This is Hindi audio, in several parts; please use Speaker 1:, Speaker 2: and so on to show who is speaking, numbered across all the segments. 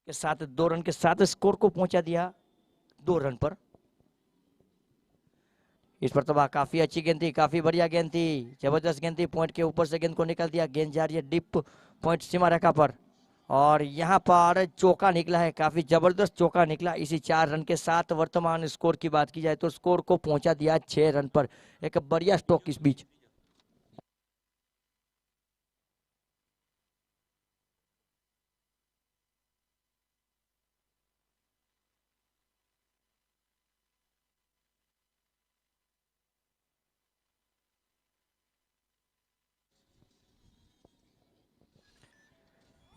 Speaker 1: के साथ 2 रन के साथ स्कोर को पहुंचा दिया 2 रन पर। इस पर तबाह काफी अच्छी गेंद थी, काफी बढ़िया गेंद थी, जबरदस्त गेंद थी, पॉइंट के ऊपर से गेंद को निकल दिया, गेंद जा रही है डीप पॉइंट सीमा रेखा पर और यहाँ पर चौका निकला है, काफी जबरदस्त चौका निकला। इसी 4 रन के साथ वर्तमान स्कोर की बात की जाए तो स्कोर को पहुंचा दिया 6 रन पर। एक बढ़िया स्ट्रोक इस बीच।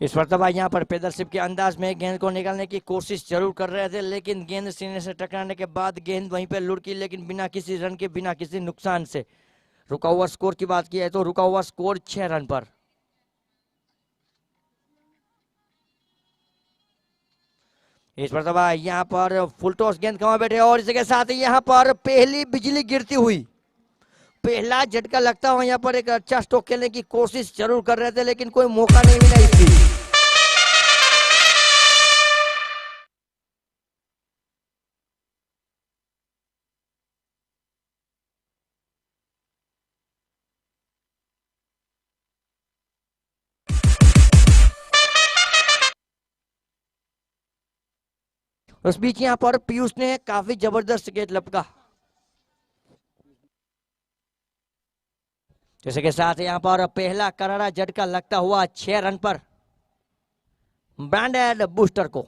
Speaker 1: इस मरतबा यहाँ पर पेदरशिप के अंदाज में गेंद को निकालने की कोशिश जरूर कर रहे थे, लेकिन गेंद सीने से टकराने के बाद गेंद वहीं पर लुढ़की, लेकिन बिना किसी रन के, बिना किसी नुकसान से। रुका हुआ स्कोर की बात की है तो रुका हुआ स्कोर 6 रन पर। इस मरतबा यहाँ पर फुल टॉस गेंद कहाँ बैठे और इसके साथ ही यहाँ पर पहली बिजली गिरती हुई, पहला झटका लगता हुआ यहाँ पर एक अच्छा स्ट्रोक खेलने की कोशिश जरूर कर रहे थे, लेकिन कोई मौका नहीं मिला इसकी। उस बीच यहाँ पर पीयूष ने काफी जबरदस्त गेंद लपका, जैसे के साथ यहाँ पर पहला करारा झटका लगता हुआ 6 रन पर ब्रांडेड बूस्टर को।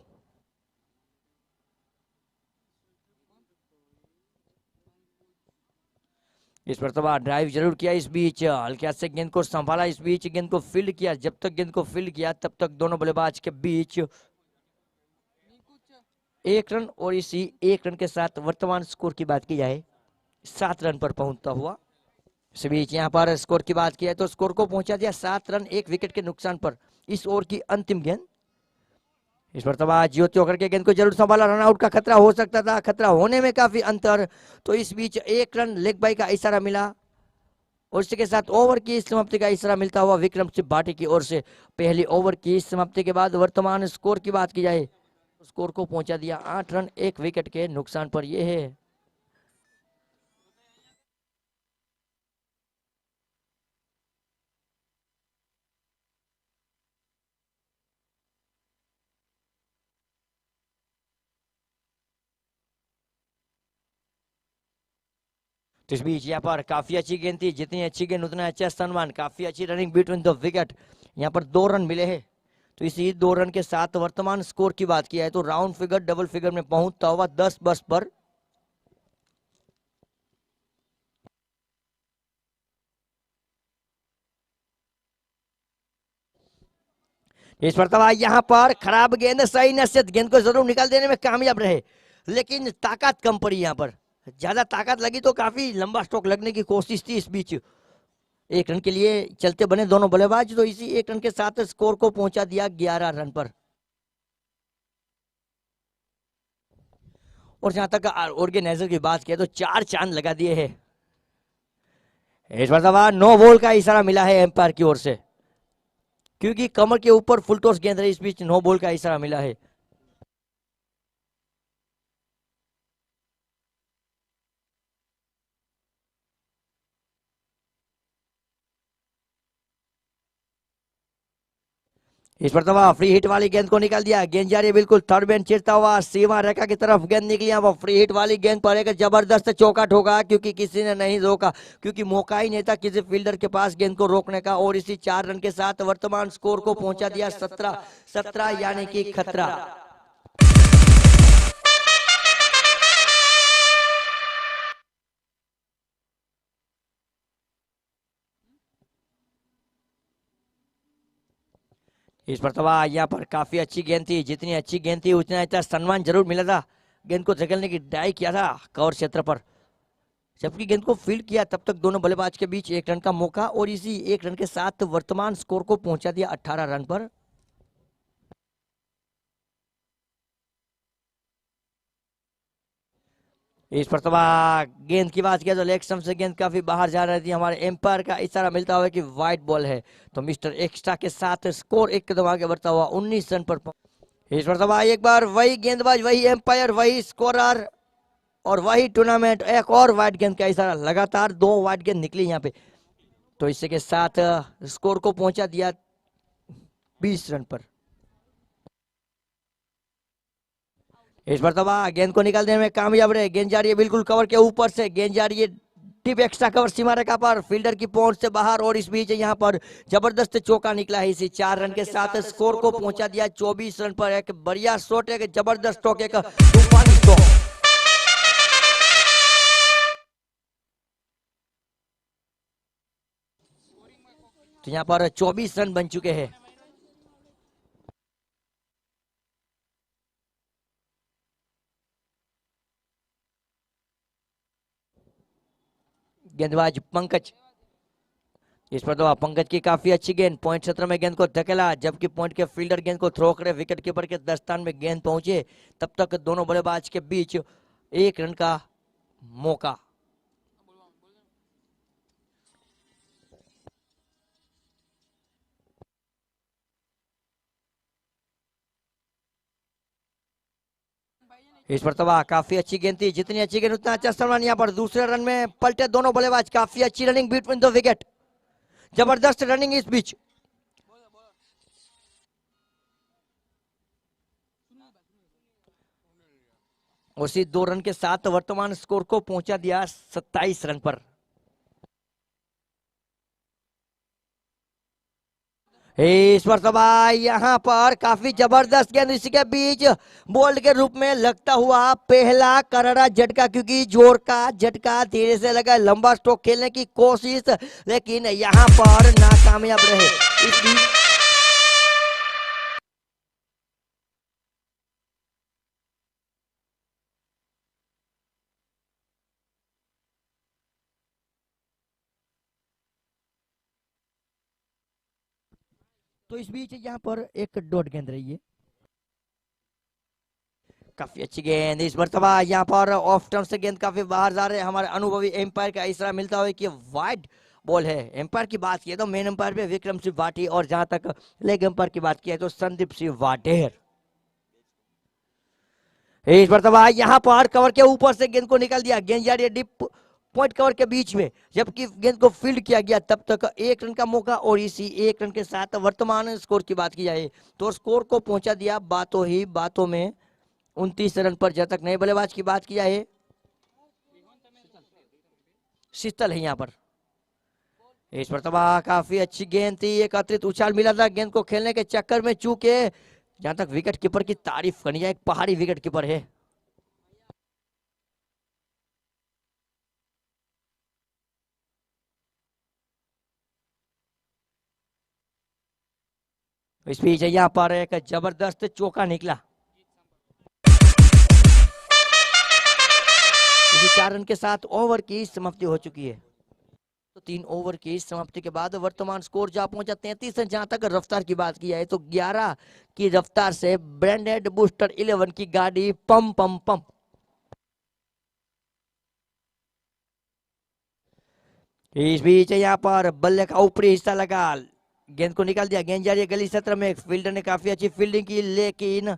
Speaker 1: इस पर तो ड्राइव जरूर किया, इस बीच हल्के से गेंद को संभाला, इस बीच गेंद को फील्ड किया। जब तक गेंद को फील्ड किया तब तक दोनों बल्लेबाज के बीच 1 रन और इसी 1 रन के साथ वर्तमान स्कोर की बात की जाए 7 रन पर पहुंचता हुआ। इस बीच यहाँ पर स्कोर की बात की है तो स्कोर को पहुंचा दिया 7 रन 1 विकेट के नुकसान पर। इस ओवर की अंतिम गेंद, इस पर तबाह ज्योति होकर के गेंद को जरूर संभाला, रन आउट का खतरा हो सकता था, खतरा होने में काफी अंतर। तो इस बीच 1 रन लेग बाई का इशारा मिला और इसके साथ ओवर की समाप्ति का इशारा मिलता हुआ विक्रम सिंह भाटी की ओर से। पहली ओवर की समाप्ति के बाद वर्तमान स्कोर की बात की जाए, स्कोर को पहुंचा दिया 8 रन 1 विकेट के नुकसान पर। यह है तो इस बीच यहाँ पर काफी अच्छी गेंद थी, जितनी अच्छी गेंद उतना अच्छा सम्मान, काफी अच्छी रनिंग बिटवीन द विकेट। यहाँ पर 2 रन मिले हैं तो इसी 2 रन के साथ वर्तमान स्कोर की बात की है तो राउंड फिगर डबल फिगर में पहुंचता हुआ 10 बस पर। इस पर तबाह यहाँ पर खराब गेंद, सही नसीहत, गेंद को जरूर निकाल देने में कामयाब रहे, लेकिन ताकत कम पड़ी। यहाँ पर ज्यादा ताकत लगी तो काफी लंबा स्ट्रोक लगने की कोशिश थी। इस बीच 1 रन के लिए चलते बने दोनों बल्लेबाज, तो इसी 1 रन के साथ स्कोर को पहुंचा दिया 11 रन पर। और जहां तक ऑर्गेनाइजर की बात की तो 4 चांद लगा दिए हैं। इस बार नो बॉल का इशारा मिला है एम्पायर की ओर से, क्योंकि कमर के ऊपर फुल टॉस गेंद है। इस बीच नो बॉल का इशारा मिला है। इस पर तबाह फ्री हिट वाली गेंद को निकाल दिया, गेंद जा रही है बिल्कुल थर्ड मैन चिरता हुआ सीमा रेखा की तरफ गेंद निकली। वो फ्री हिट वाली गेंद पर एक जबरदस्त चौका ठोका, क्योंकि किसी ने नहीं रोका, क्योंकि मौका ही नहीं था किसी फील्डर के पास गेंद को रोकने का। और इसी 4 रन के साथ वर्तमान स्कोर को पहुंचा दिया 17 यानी कि खतरा। इस पर तबाह यहाँ पर काफी अच्छी गेंद थी, जितनी अच्छी गेंद थी उतना अच्छा सम्मान जरूर मिला था। गेंद को धकेलने की ट्राई किया था कवर क्षेत्र पर, जबकि गेंद को फील्ड किया तब तक दोनों बल्लेबाज के बीच 1 रन का मौका और इसी 1 रन के साथ वर्तमान स्कोर को पहुंचा दिया 18 रन पर। इस पर गेंद की बात किया तो लेग स्टंप से गेंद काफी बाहर जा रही थी। हमारे एम्पायर का इशारा मिलता हुआ कि वाइट बॉल है, तो मिस्टर एक्स्ट्रा के साथ स्कोर एक कदम आगे बढ़ता हुआ 19 रन पर। इस मरतबा एक बार वही गेंदबाज, वही एम्पायर, वही स्कोरर और वही टूर्नामेंट। एक और वाइड गेंद का इशारा, लगातार 2 वाइड गेंद निकली यहाँ पे। तो इसी के साथ स्कोर को पहुंचा दिया 20 रन पर। इस मरतबा गेंद को निकालने में कामयाब रहे। गेंद जा रही है बिल्कुल कवर के ऊपर से, गेंद जा रही है टिप एक्स्ट्रा कवर सीमा रेखा पर, फील्डर की पहुंच से बाहर। और इस बीच यहाँ पर जबरदस्त चौका निकला है। इसी 4 रन के साथ स्कोर को पहुंचा दिया 24 रन पर। एक बढ़िया शॉट, एक जबरदस्त स्ट्रोक, एक तूफानी स्ट्रोक। तो यहाँ पर 24 रन बन चुके हैं। गेंदबाज पंकज, इस पर तो पंकज की काफी अच्छी गेंद, पॉइंट क्षेत्र में गेंद को धकेला, जबकि पॉइंट के फील्डर गेंद को थ्रो करे, विकेट कीपर के दस्तान में गेंद पहुंचे। तब तक दोनों बल्लेबाज के बीच 1 रन का मौका। इस पर तबाह, काफी अच्छी गेंद थी, जितनी अच्छी गेंद उतना अच्छा सम्मान। यहाँ पर दूसरे रन में पलटे दोनों बल्लेबाज, काफी अच्छी रनिंग बिटवीन द विकेट, जबरदस्त रनिंग इस बीच। उसी 2 रन के साथ वर्तमान स्कोर को पहुंचा दिया 27 रन पर। इस मरतबा यहाँ पर काफी जबरदस्त गेंद, इसी के बीच बोल्ड के रूप में लगता हुआ पहला करारा झटका, क्योंकि जोर का झटका धीरे से लगा। लंबा स्ट्रोक खेलने की कोशिश, लेकिन यहाँ पर नाकामयाब रहे। इस बीच यहाँ पर एक डॉट गेंद रही है। काफी अच्छी गेंद इस मरतबा, यहाँ पर ऑफ टर्न से गेंद काफी बाहर जा रहे हैं। हमारे अनुभवी एम्पायर का इशारा मिलता है कि वाइड बॉल है। एम्पायर की बात की तो मेन एम्पायर पे विक्रम सिंह वाटी, और जहां तक लेग एम्पायर की बात की है तो संदीप सिंह वाडेर। इस मरतबा यहाँ पर कवर के ऊपर से गेंद को निकाल दिया, गेंद जा रही है डिप पॉइंट कवर के बीच में, जबकि गेंद को फील्ड किया गया। तब तक 1 रन का मौका, और इसी 1 रन के साथ वर्तमान स्कोर की बात की जाए तो स्कोर को पहुंचा दिया बातों ही बातों में 29 रन पर। जब तक नए बल्लेबाज की बात की जाए, शीतल है यहाँ पर। इस पर तबाह, काफी अच्छी गेंद थी, एक अतिरिक्त उछाल मिला था गेंद को खेलने के चक्कर में, चूके जहां तक विकेट कीपर की तारीफ करनी है, एक पहाड़ी विकेट कीपर है। इस बीच यहाँ पर एक जबरदस्त चौका निकला। इसी 4 रन के साथ ओवर की समाप्ति हो चुकी है। तो 3 ओवर की समाप्ति के बाद वर्तमान स्कोर जहां पहुंचा 33 है। जहां तक रफ्तार की बात की जाए तो 11 की रफ्तार से ब्रांडेड बूस्टर 11 की गाड़ी पम पम पम। इस बीच यहाँ पर बल्ले का ऊपरी हिस्सा लगा, गेंद को निकाल दिया, गेंद जा रही है गली क्षेत्र में। फील्डर ने काफी अच्छी फील्डिंग की, लेकिन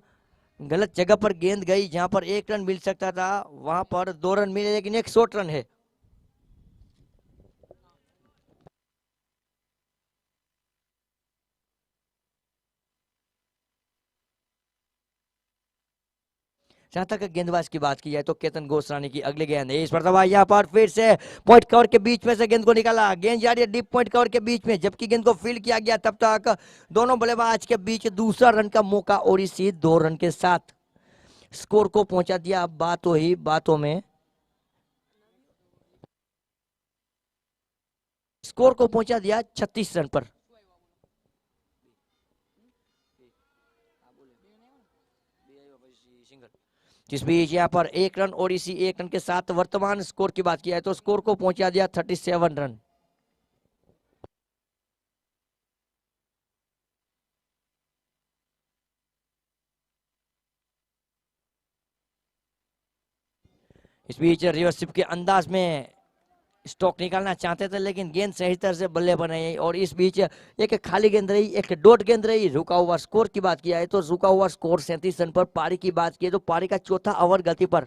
Speaker 1: गलत जगह पर गेंद गई। जहां पर 1 रन मिल सकता था वहां पर 2 रन मिले, लेकिन एक शॉर्ट रन है। जहां तक गेंदबाज की बात की जाए तो केतन गोस्वामी की अगली गेंद है। इस पर दबा, यहाँ पर फिर से पॉइंट कवर के बीच में से गेंद को निकाला, गेंद जा रही है डीप पॉइंट कवर के बीच में, जबकि गेंद को फील्ड किया गया। तब तक दोनों बल्लेबाज के बीच दूसरा रन का मौका, और इसी 2 रन के साथ स्कोर को पहुंचा दिया बातों ही बातों में। स्कोर को पहुंचा दिया 36 रन पर। जिस बीच यहाँ पर 1 रन, और इसी 1 रन के साथ वर्तमान स्कोर की बात किया है तो स्कोर को पहुंचा दिया 37 रन। इस बीच रिवर्सिप के अंदाज में स्टॉक निकालना चाहते थे लेकिन गेंद सही तरह से बल्ले पर नहीं, और इस बीच एक खाली गेंद रही, एक डॉट गेंद रही। रुका हुआ स्कोर की बात किया है तो रुका हुआ स्कोर 37 रन पर। पारी की बात की तो पारी का चौथा ओवर गति पर।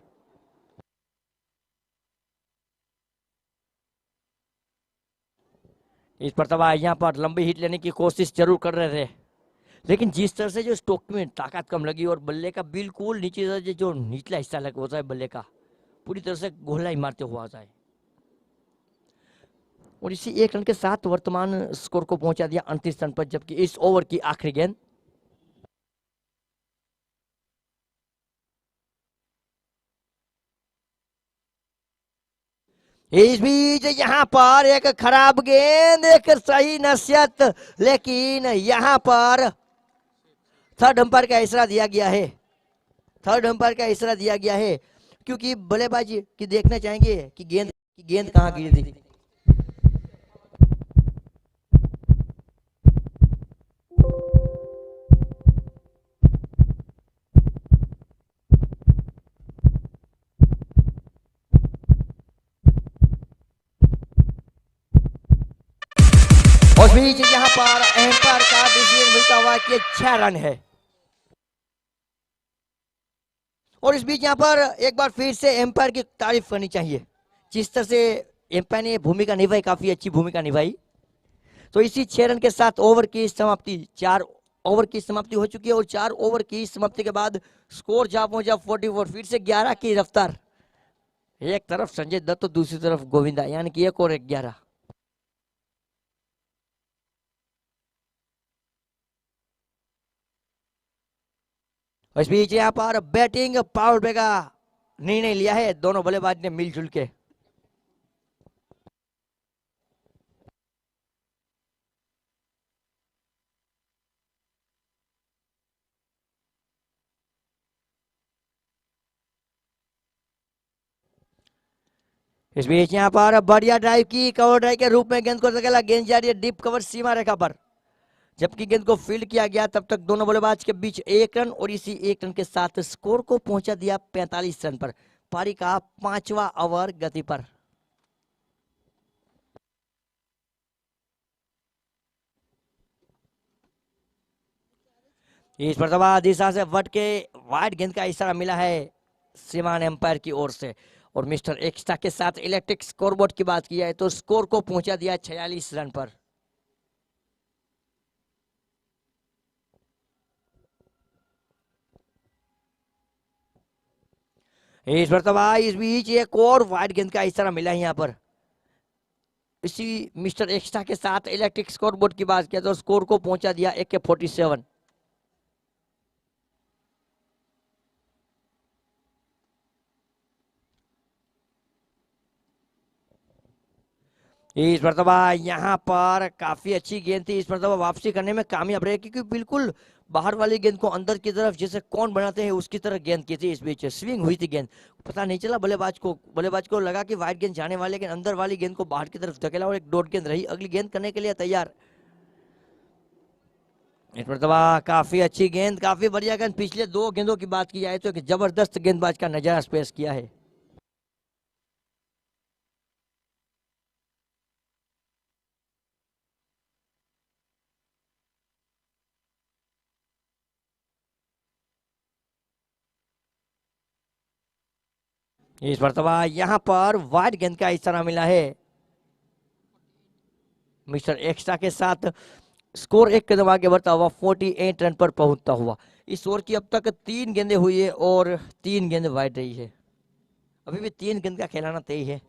Speaker 1: इस पर तबाह यहाँ पर लंबी हिट लेने की कोशिश जरूर कर रहे थे, लेकिन जिस तरह से जो स्टोक में ताकत कम लगी और बल्ले का बिल्कुल नीचे से जो निचला हिस्सा लग होता है बल्ले का, पूरी तरह से गोला ही मारते हुआ आता है। और इसी 1 रन के साथ वर्तमान स्कोर को पहुंचा दिया 29 रन पर, जबकि इस ओवर की आखिरी गेंद इस बीच यहाँ पर एक खराब गेंद, एक सही नसीहत, लेकिन यहाँ पर थर्ड अंपायर का इशारा दिया गया है। थर्ड अंपायर का इशारा दिया गया है क्योंकि बल्लेबाजी की देखना चाहेंगे कि गेंद कहाँ गिरी थी। उस बीच यहाँ पर एम्पायर का डिसीजन मिलता हुआ कि 6 रन है। और इस बीच यहाँ पर एक बार फिर से एम्पायर की तारीफ करनी चाहिए, जिस तरह से एम्पायर ने भूमिका निभाई, काफी अच्छी भूमिका निभाई। तो इसी 6 रन के साथ ओवर की समाप्ति, 4 ओवर की समाप्ति हो चुकी है और 4 ओवर की समाप्ति के बाद स्कोर जा पहुंचा 44। फिर से 11 की रफ्तार, एक तरफ संजय दत्त तो दूसरी तरफ गोविंदा, यानी कि 1 और 11। इस बीच यहाँ पर बैटिंग पावर प्ले का निर्णय लिया है दोनों बल्लेबाज ने मिलजुल के। इस बीच यहाँ पर बढ़िया ड्राइव की, कवर ड्राइव के रूप में गेंद को धकेला, गेंद जा रही है डीप कवर सीमा रेखा पर, जबकि गेंद को फील्ड किया गया। तब तक दोनों बल्लेबाज के बीच 1 रन, और इसी 1 रन के साथ स्कोर को पहुंचा दिया 45 रन पर। पारी का 5वां ओवर गति पर। इस पर दिशा से वट के वाइड गेंद का इशारा मिला है सीमान एम्पायर की ओर से, और मिस्टर एक्स्ट्रा के साथ इलेक्ट्रिक स्कोरबोर्ड की बात की जाए तो स्कोर को पहुंचा दिया 46 रन पर। इस पर इस बीच एक और वाइड गेंद का इशारा मिला है यहाँ पर। इसी मिस्टर एक्स्ट्रा के साथ इलेक्ट्रिक स्कोरबोर्ड की बात किया तो स्कोर को पहुंचा दिया 47। इस मरतबा यहाँ पर काफी अच्छी गेंद थी, इस मरतबा वापसी करने में कामयाब रहे, क्योंकि बिल्कुल बाहर वाली गेंद को अंदर की तरफ जैसे कौन बनाते हैं उसकी तरह गेंद की थी। इस बीच स्विंग हुई थी गेंद, पता नहीं चला बल्लेबाज को लगा कि वाइड गेंद जाने वाले, लेकिन अंदर वाली गेंद को बाहर की तरफ धकेला और एक डॉट गेंद रही। अगली गेंद करने के लिए तैयार। इस मरतबा काफी अच्छी गेंद, काफी बढ़िया गेंद। पिछले 2 गेंदों की बात की जाए तो एक जबरदस्त गेंदबाज का नजारा पेश किया है। इस मरतबा यहाँ पर वाइड गेंद का इशारा मिला है मिस्टर एक्स्ट्रा के साथ। स्कोर 1 कदम आगे बढ़ता हुआ 48 रन पर पहुंचता हुआ। इस ओवर की अब तक 3 गेंदें हुई है और 3 गेंद वाइड रही है। अभी भी 3 गेंद का खिलाना तय है।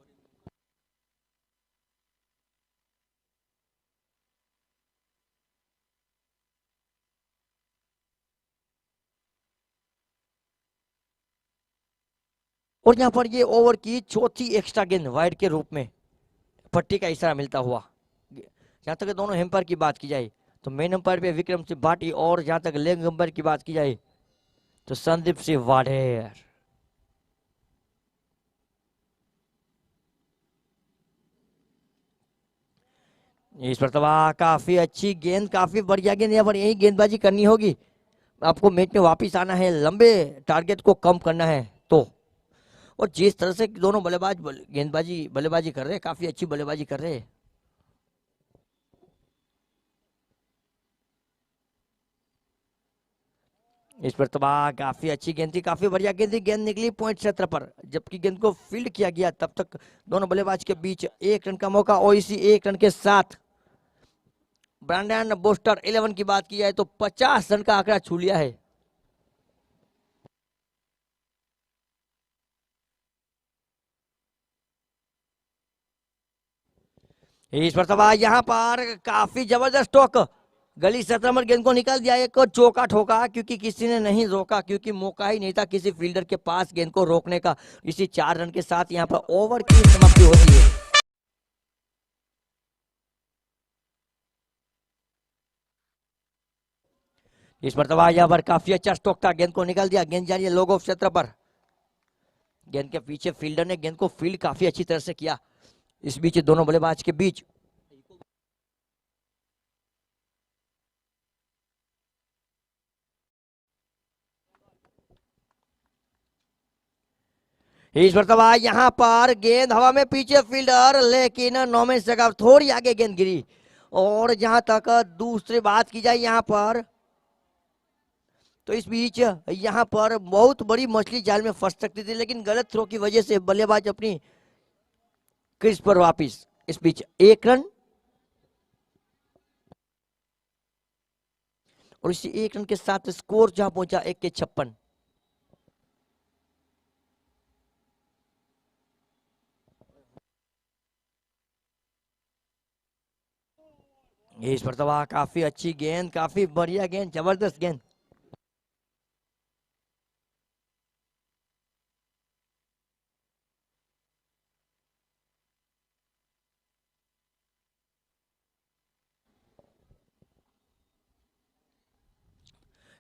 Speaker 1: और यहाँ पर ये ओवर की चौथी एक्स्ट्रा गेंद वाइड के रूप में पट्टी का इशारा मिलता हुआ। जहां तक दोनों एम्पायर की बात की जाए तो मेन अंपायर पे विक्रम सिंह भाटी, और जहां तक लेग अंपायर की बात की जाए तो संदीप सिंह वाडेर। इस पर काफी अच्छी गेंद, काफी बढ़िया गेंद। यहाँ पर यही गेंदबाजी करनी होगी, आपको मैच में वापिस आना है, लंबे टारगेट को कम करना है तो। और जिस तरह से दोनों गेंदबाजी बल्लेबाजी कर रहे हैं, काफी अच्छी बल्लेबाजी कर रहे हैं। इस पर तबाह, काफी अच्छी गेंद थी, काफी बढ़िया गेंद थी, गेंद निकली पॉइंट क्षेत्र पर। जबकि गेंद को फील्ड किया गया, तब तक दोनों बल्लेबाज के बीच 1 रन का मौका। और इसी 1 रन के साथ ब्रांडन बोस्टर 11 की बात की जाए तो 50 रन का आंकड़ा छू लिया है। इस पर तबाह, यहाँ पर काफी जबरदस्त टोक, गली सतह पर गेंद को निकाल दिया, एक चौका ठोका, क्योंकि किसी ने नहीं रोका, क्योंकि मौका ही नहीं था किसी फील्डर के पास गेंद को रोकने का। इसी 4 रन के साथ यहाँ पर ओवर की समाप्ति होती है। इस पर तबाह, यहाँ पर काफी अच्छा स्टोक था, गेंद को निकाल दिया, गेंद जा रही है लोग ऑफ क्षेत्र पर। गेंद के पीछे फील्डर ने गेंद को फील्ड काफी अच्छी तरह से किया। इस बीच दोनों बल्लेबाज के बीच इस मरतबा यहाँ पर गेंद हवा में, पीछे फील्डर, लेकिन नौमेश जगह थोड़ी आगे गेंद गिरी। और जहां तक दूसरी बात की जाए यहाँ पर, तो इस बीच यहाँ पर बहुत बड़ी मछली जाल में फंस सकती थी, लेकिन गलत थ्रो की वजह से बल्लेबाज अपनी क्रीज पर वापिस। इस बीच 1 रन, और इसी 1 रन के साथ स्कोर जहां पहुंचा 1 के 56। इस मरतबा काफी अच्छी गेंद, काफी बढ़िया गेंद, जबरदस्त गेंद।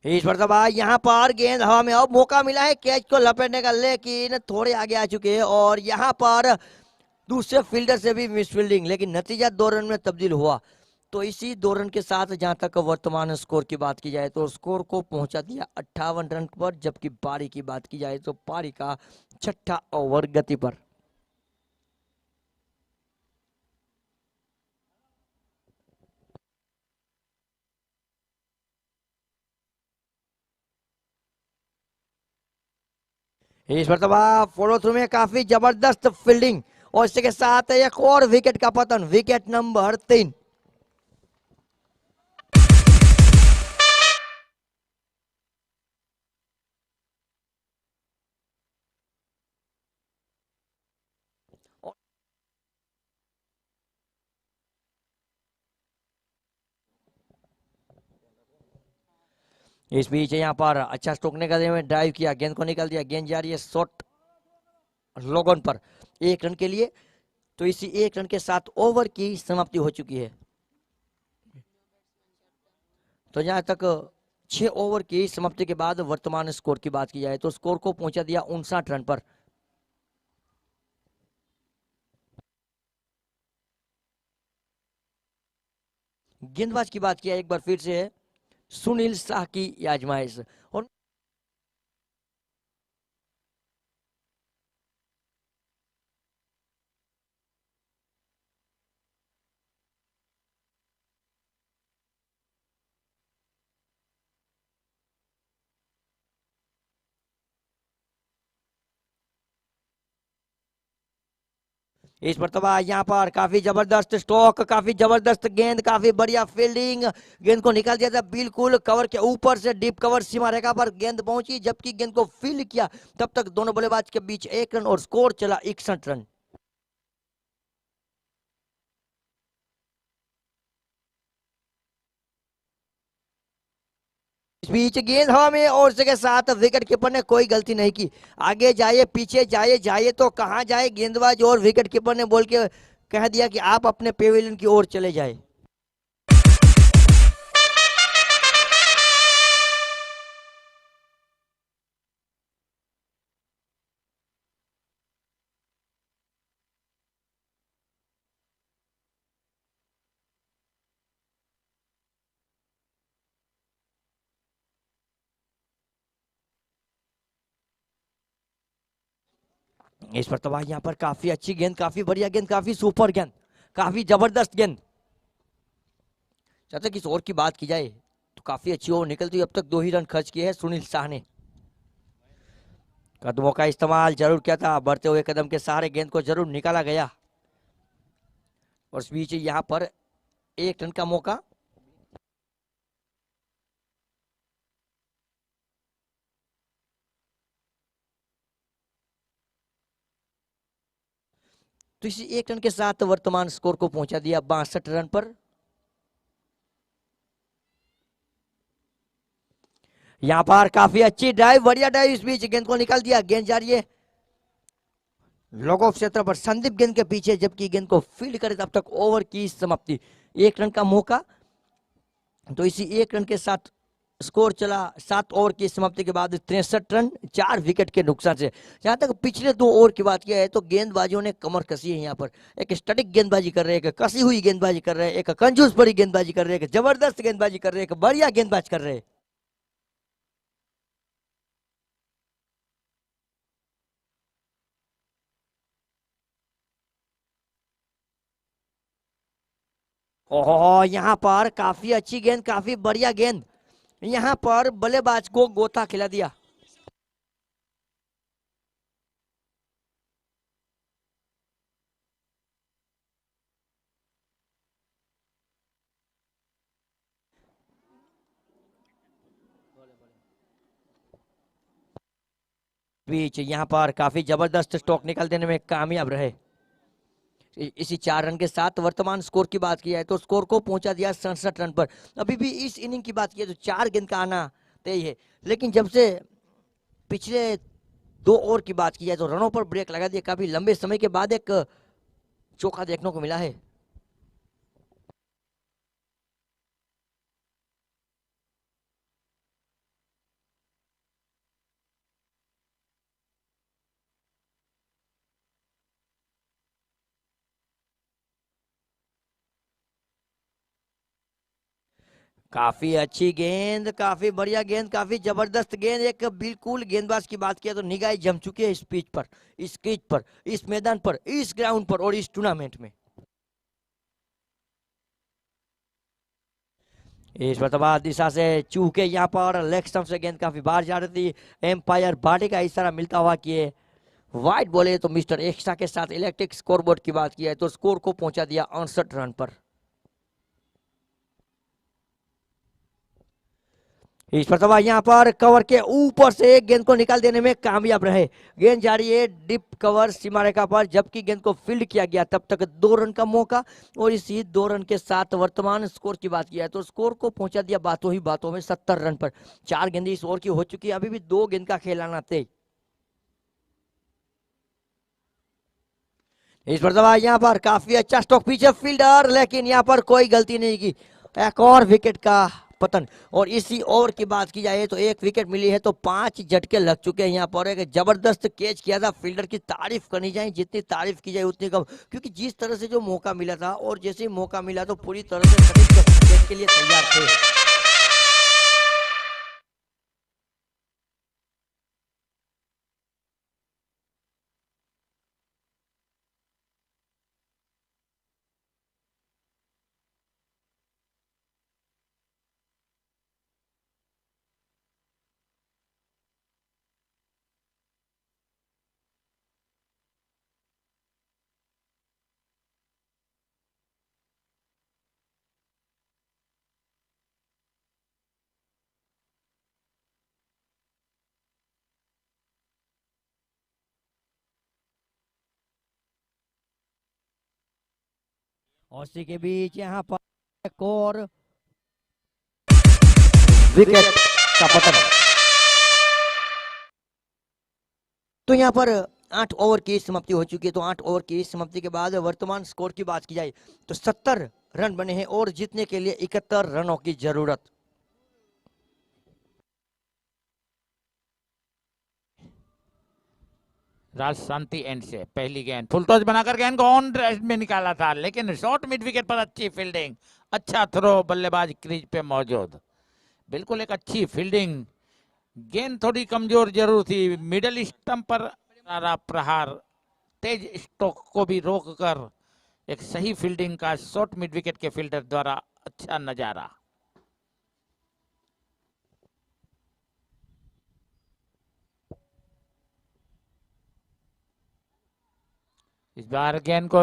Speaker 1: इस मरतबा यहाँ पर गेंद हवा में, अब मौका मिला है कैच को लपेटने का, लेकिन थोड़े आगे आ चुके हैं। और यहाँ पर दूसरे फील्डर से भी मिस फील्डिंग, लेकिन नतीजा 2 रन में तब्दील हुआ। तो इसी 2 रन के साथ जहां तक वर्तमान स्कोर की बात की जाए तो स्कोर को पहुंचा दिया 58 रन पर। जबकि पारी की बात की जाए तो पारी का 6ठा ओवर गति पर। इस मरतबा फॉलो थ्रू में काफी जबरदस्त फील्डिंग, और इसके साथ एक और विकेट का पतन, विकेट नंबर 3। इस बीच यहाँ पर अच्छा स्ट्रोक करने में ड्राइव किया, गेंद को निकाल दिया, गेंद जा रही है शॉर्ट लोगन पर 1 रन के लिए। तो इसी 1 रन के साथ ओवर की समाप्ति हो चुकी है। तो जहां तक 6 ओवर की समाप्ति के बाद वर्तमान स्कोर की बात की जाए तो स्कोर को पहुंचा दिया 59 रन पर। गेंदबाज की बात किया एक बार फिर से है सुनील शाह की आजमाइश। और इस मरतबा यहाँ पर काफी जबरदस्त स्ट्रोक, काफी जबरदस्त गेंद, काफी बढ़िया फील्डिंग, गेंद को निकाल दिया था बिल्कुल कवर के ऊपर से, डीप कवर सीमा रेखा पर गेंद पहुंची। जबकि गेंद को फील्ड किया, तब तक दोनों बल्लेबाज के बीच 1 रन, और स्कोर चला 61 रन। इस बीच गेंद हवा में, और इसके साथ विकेट कीपर ने कोई गलती नहीं की। आगे जाए पीछे जाए, जाए तो कहां जाए गेंदबाज, और विकेट कीपर ने बोल के कह दिया कि आप अपने पेविलियन की ओर चले जाए। इस पर तबाह यहाँ पर काफी अच्छी गेंद, काफी बढ़िया गेंद, काफी सुपर गेंद, काफी जबरदस्त गेंद। जब तक इस ओवर की बात की जाए तो काफी अच्छी ओवर निकलती है। अब तक 2 ही रन खर्च किए हैं सुनील शाह ने। कदमों का इस्तेमाल जरूर किया था, बढ़ते हुए कदम के सहारे गेंद को जरूर निकाला गया। और इस बीच यहाँ पर 1 रन का मौका। तो इसी 1 रन के साथ वर्तमान स्कोर को पहुंचा दिया 62 रन पर। यहां पर काफी अच्छी ड्राइव, बढ़िया ड्राइव, इस बीच गेंद को निकाल दिया। गेंद जा रही है लॉग ऑफ क्षेत्र पर, संदीप गेंद के पीछे, जबकि गेंद को फील्ड करे तब तक ओवर की समाप्ति। 1 रन का मौका। तो इसी 1 रन के साथ स्कोर चला 7 ओवर की समाप्ति के बाद 63 रन 4 विकेट के नुकसान से। जहां तक पिछले 2 ओवर की बात किया है तो गेंदबाजों ने कमर कसी है। यहाँ पर एक स्टैटिक गेंदबाजी कर रहे हैं, एक कसी हुई गेंदबाजी कर रहे हैं, एक कंजूस भरी गेंदबाजी कर रहे हैं, एक जबरदस्त गेंदबाजी कर रहे हैं, एक बढ़िया गेंदबाज कर रहे हैं। ओहो, यहाँ पर काफी अच्छी गेंद, काफी बढ़िया गेंद, यहाँ पर बल्लेबाज को गोता खिला दिया। बीच यहाँ पर काफी जबरदस्त स्ट्रोक निकाल देने में कामयाब रहे। इसी 4 रन के साथ वर्तमान स्कोर की बात की है तो स्कोर को पहुंचा दिया 67 रन पर। अभी भी इस इनिंग की बात की तो 4 गेंद का आना तय है, लेकिन जब से पिछले 2 ओवर की बात की जाए तो रनों पर ब्रेक लगा दिया। काफी लंबे समय के बाद एक चौका देखने को मिला है। काफी अच्छी गेंद, काफी बढ़िया गेंद, काफी जबरदस्त गेंद। एक बिल्कुल गेंदबाज की बात किया तो निगाह जम चुकी है इस पिच पर, इस पिच पर, इस मैदान पर, इस ग्राउंड पर और इस टूर्नामेंट में। इस बतबा दिशा से चूके यहाँ पर लेग स्टंप से गेंद काफी बाहर जा रही थी। एम्पायर बाडी का इशारा मिलता हुआ कि वाइड बोले तो मिस्टर एक्स्ट्रा के साथ इलेक्ट्रिक स्कोरबोर्ड की बात की है तो स्कोर को पहुंचा दिया 68 रन पर। इस पर यहाँ पर कवर के ऊपर से गेंद को निकाल देने में कामयाब रहे। गेंद जा रही है डिप कवर सीमा रेखा पर, जबकि गेंद को फील्ड किया गया तब तक 2 रन का मौका। और इसी 2 रन के साथ वर्तमान स्कोर की बात किया है तो स्कोर को पहुंचा दिया बातों ही बातों में 70 रन पर। 4 गेंदें इस ओवर की हो चुकी है, अभी भी 2 गेंद का खेल आना तय। इस पर यहाँ पर काफी अच्छा स्टॉक पीछे फील्डर, लेकिन यहाँ पर कोई गलती नहीं की। एक और विकेट का पतन। और इसी ओवर की बात की जाए तो 1 विकेट मिली है तो 5 झटके लग चुके हैं। यहाँ पर एक जबरदस्त कैच किया था, फील्डर की तारीफ करनी चाहिए, जितनी तारीफ की जाए उतनी कम, क्योंकि जिस तरह से जो मौका मिला था और जैसे ही मौका मिला तो पूरी तरह से सटीक कैच के लिए तैयार थे। और इसी के बीच यहाँ पर एक और विकेट का पतन। तो यहाँ पर 8 ओवर की समाप्ति हो चुकी है। तो 8 ओवर की समाप्ति के बाद वर्तमान स्कोर की बात की जाए तो 70 रन बने हैं और जीतने के लिए 71 रनों की जरूरत।
Speaker 2: राज शांति एंड से पहली गेंद फुल टॉस बनाकर गेंद को ऑन रेस्ट में निकाला था, लेकिन शॉर्ट मिड विकेट पर अच्छी फील्डिंग, अच्छा थ्रो, बल्लेबाज क्रीज पे मौजूद, बिल्कुल एक अच्छी फील्डिंग। गेंद थोड़ी कमजोर जरूर थी, मिडल स्टंप पर प्रहार तेज स्ट्रोक को भी रोककर एक सही फील्डिंग का शॉर्ट मिड विकेट के फील्डर द्वारा अच्छा नजारा। इस बार गेंद को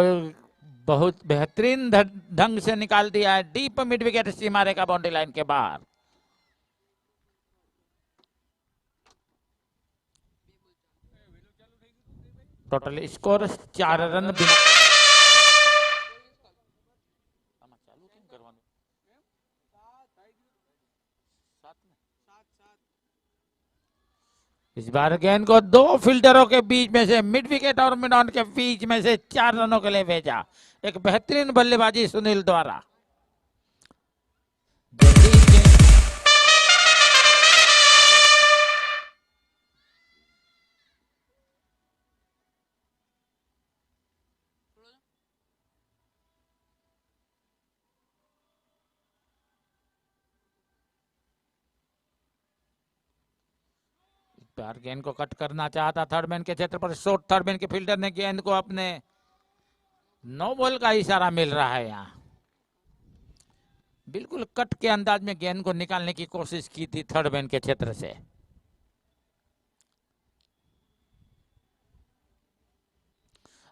Speaker 2: बहुत बेहतरीन ढंग से निकाल दिया है डीप मिड विकेट सीमा रेखा बाउंड्री लाइन के बाहर। टोटल स्कोर 4 रन बिना। इस बार गेंद को दो फील्डरों के बीच में से मिड विकेट और मिड ऑन के बीच में से 4 रनों के लिए भेजा। एक बेहतरीन बल्लेबाजी सुनील द्वारा। गेंद को कट करना चाहता थर्ड मैन के क्षेत्र पर, शॉर्ट थर्ड मैन के फील्डर ने गेंद को अपने नो बॉल का इशारा मिल रहा है। यहाँ बिल्कुल कट के अंदाज में गेंद को निकालने की कोशिश की थी थर्ड मैन के क्षेत्र से।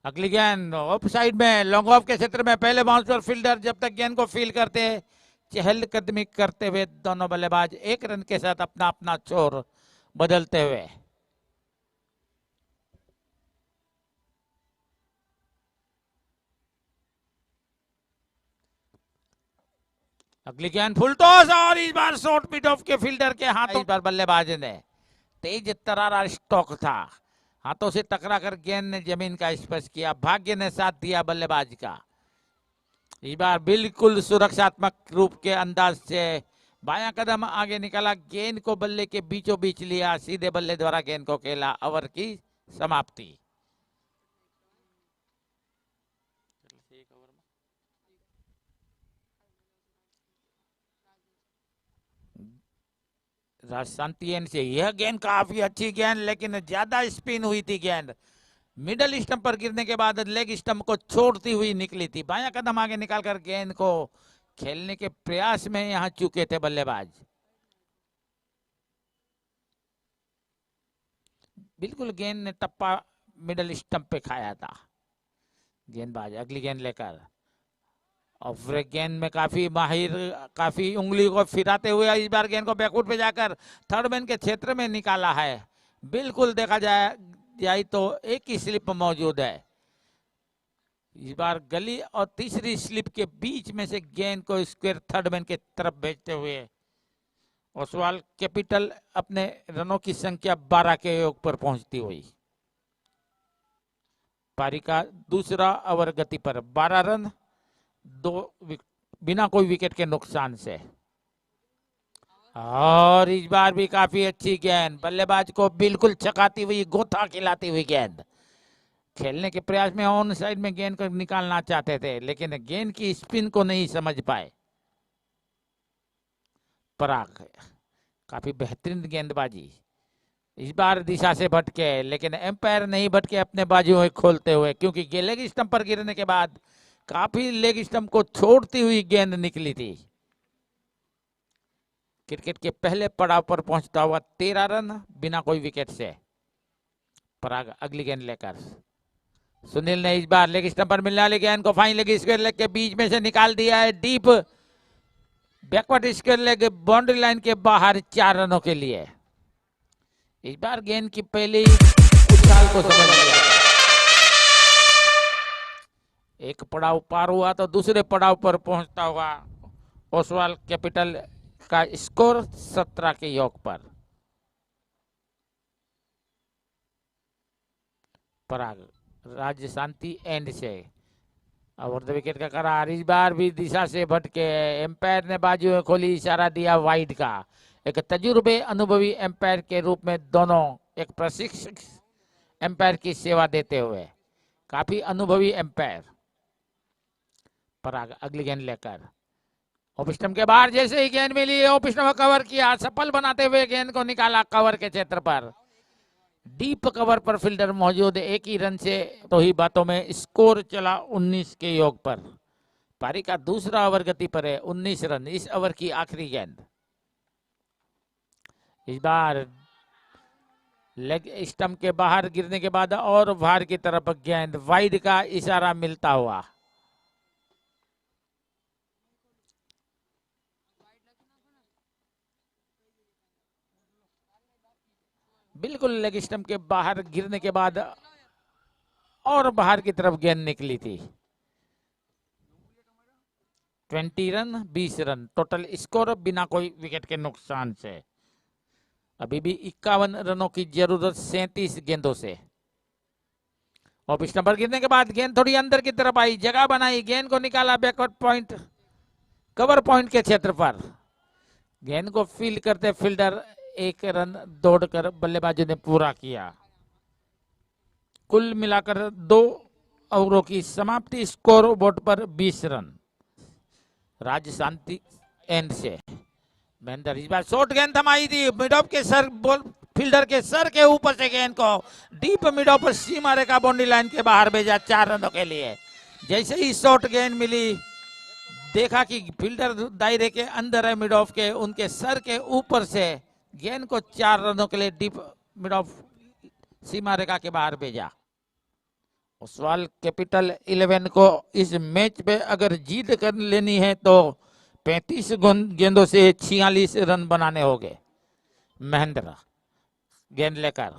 Speaker 2: अगली गेंद ऑफ साइड में लॉन्ग ऑफ के क्षेत्र में, पहले बाउंस पर फील्डर जब तक गेंद को फील करते चहलकदमी करते हुए दोनों बल्लेबाज 1 रन के साथ अपना अपना छोर बदलते हुए। अगली गेंद फुल टॉस और इस बार शॉर्ट मिड ऑफ के फील्डर के हाथों। इस बार बल्लेबाज ने तेज तरारा स्ट्रोक था, हाथों से टकरा कर गेंद ने जमीन का स्पर्श किया। भाग्य ने साथ दिया बल्लेबाज का। इस बार बिल्कुल सुरक्षात्मक रूप के अंदाज से बायां कदम आगे निकाला, गेंद को बल्ले के बीचों बीच लिया, सीधे बल्ले द्वारा गेंद को खेला। ओवर की समाप्ति। शांति एंड से यह गेंद काफी अच्छी गेंद, लेकिन ज्यादा स्पिन हुई थी गेंद। मिडल स्टंप पर गिरने के बाद लेग स्टंप को छोड़ती हुई निकली थी। बायां कदम आगे निकालकर गेंद को खेलने के प्रयास में यहां चूके थे बल्लेबाज। बिल्कुल गेंद ने टप्पा मिडल स्टंप पे खाया था गेंदबाज। अगली गेंद लेकर और गेंद में काफी माहिर, काफी उंगली को फिराते हुए इस बार गेंद को बैकफुट पे जाकर थर्ड मैन के क्षेत्र में निकाला है। बिल्कुल देखा जाए तो एक ही स्लिप मौजूद है। इस बार गली और तीसरी स्लिप के बीच में से गेंद को स्क्वायर थर्ड मैन के तरफ भेजते हुए ओसवाल कैपिटल अपने रनों की संख्या 12 के योग पर पहुंचती हुई। पारी का दूसरा ओवर गति पर 12 रन, 2 बिना कोई विकेट के नुकसान से। और इस बार भी काफी अच्छी गेंद, बल्लेबाज को बिल्कुल चकाती हुई, गोथा खिलाती हुई गेंद। खेलने के प्रयास में ऑन साइड में गेंद को निकालना चाहते थे, लेकिन गेंद की स्पिन को नहीं समझ पाए। पराग काफी बेहतरीन गेंदबाजी। इस बार दिशा से भटके, लेकिन एम्पायर नहीं भटके अपने बाजू में खोलते हुए, क्योंकि लेग स्टंप पर गिरने के बाद काफी लेग स्टंप को छोड़ती हुई गेंद निकली थी। क्रिकेट के पहले पड़ाव पर पहुंचता हुआ 13 रन बिना कोई विकेट से। पराग अगली गेंद लेकर, सुनील ने इस बार लेग स्टंप पर मिलने वाली गेंद को फाइन लेग स्क्वायर लेग के बीच में से निकाल दिया है deep backward square leg boundary line के बाहर 4 रनों के लिए। इस बार गेंद की पहली उछाल को समझ लिया। एक पड़ाव पार हुआ तो दूसरे पड़ाव पर पहुंचता हुआ ओसवाल कैपिटल का स्कोर 17 के योग पर। पराग राज्य शांति एंड से और विकेट का करार। इस बार भी दिशा से भटके, एम्पायर ने बाजू में खोली, इशारा दिया वाइड का। एक तजुर्बे अनुभवी एम्पायर के रूप में दोनों एक प्रशिक्षक एम्पायर की सेवा देते हुए, काफी अनुभवी एम्पायर। पराग अगली गेंद लेकर ऑफ स्टंप के बाहर जैसे ही गेंद मिली, ऑफ स्टंप कवर किया, सफल बनाते हुए गेंद को निकाला कवर के क्षेत्र पर। डीप कवर पर फील्डर मौजूद, एक ही रन से तो ही बातों में स्कोर चला 19 के योग पर। पारी का दूसरा ओवर गति पर है, 19 रन इस ओवर की आखिरी गेंद। इस बार लेग स्टंप के बाहर गिरने के बाद और बाहर की तरफ गेंद, वाइड का इशारा मिलता हुआ। बिल्कुल लेग स्टंप के बाहर गिरने के बाद और बाहर की तरफ गेंद निकली थी। 20 रन 20 रन टोटल स्कोर बिना कोई विकेट के नुकसान से। अभी भी 51 रनों की जरूरत 37 गेंदों से। ऑफ स्टंपर गिरने के बाद गेंद थोड़ी अंदर की तरफ आई, जगह बनाई, गेंद को निकाला बैकवर्ड पॉइंट, कवर पॉइंट के क्षेत्र पर। गेंद को फील्ड करते फील्डर 1 रन दौड़कर बल्लेबाजों ने पूरा किया। कुल मिलाकर 2 ओवरों की समाप्ति, स्कोर बोर्ड पर 20 रन। राज शांति एंड से महेंद्र इस बार शॉर्ट गेंद थमाई थी, मिड ऑफ के सर बॉल फील्डर के सर के ऊपर से गेंद को deep mid of Seema Rekha boundary line के बाहर भेजा 4 रनों के लिए। जैसे ही शॉर्ट गेंद मिली, देखा कि फील्डर दायरे के अंदर है मिड ऑफ के, उनके सर के ऊपर से गेंद को 4 रनों के लिए डीप मिड ऑफ सीमा रेखा के बाहर भेजा। ओसवाल कैपिटल 11 को इस मैच पे अगर जीत कर लेनी है तो 35 गेंदों से 46 रन बनाने होंगे। महेंद्र गेंद लेकर,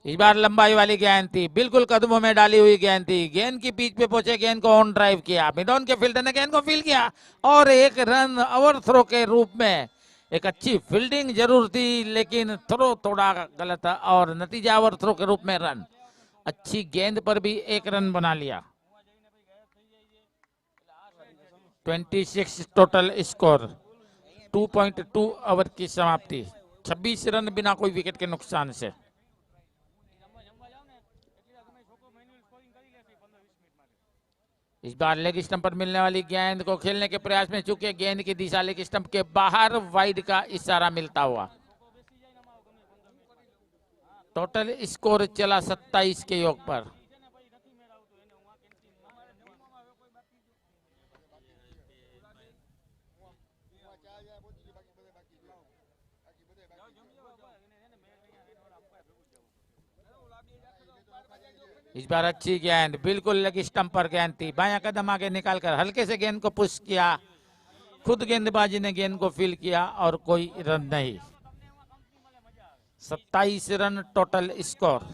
Speaker 2: इस बार लंबाई वाली गेंद थी, बिल्कुल कदमों में डाली हुई गेंद थी, गेंद की पिच पे पहुंचे, गेंद को ऑन ड्राइव किया, मिडॉन के फील्डर ने गेंद को फील्ड किया और 1 रन ओवर थ्रो के रूप में। एक अच्छी फील्डिंग जरूर थी लेकिन थ्रो थोड़ा गलत था और नतीजा ओवर थ्रो के रूप में रन। अच्छी गेंद पर भी 1 रन बना लिया। 26 टोटल स्कोर, 2.2 ओवर की समाप्ति, 26 रन बिना कोई विकेट के नुकसान से। इस बार लेग स्टंप पर मिलने वाली गेंद को खेलने के प्रयास में चूके गेंद की दिशा लेग स्टंप के बाहर, वाइड का इशारा मिलता हुआ। टोटल स्कोर चला 27 के योग पर। इस बार अच्छी गेंद, बिल्कुल लेग स्टंप पर गेंद थी, बायां कदम आगे निकालकर हल्के से गेंद को पुश किया, खुद गेंदबाजी ने गेंद को फील किया और कोई रन नहीं। 27 रन टोटल स्कोर।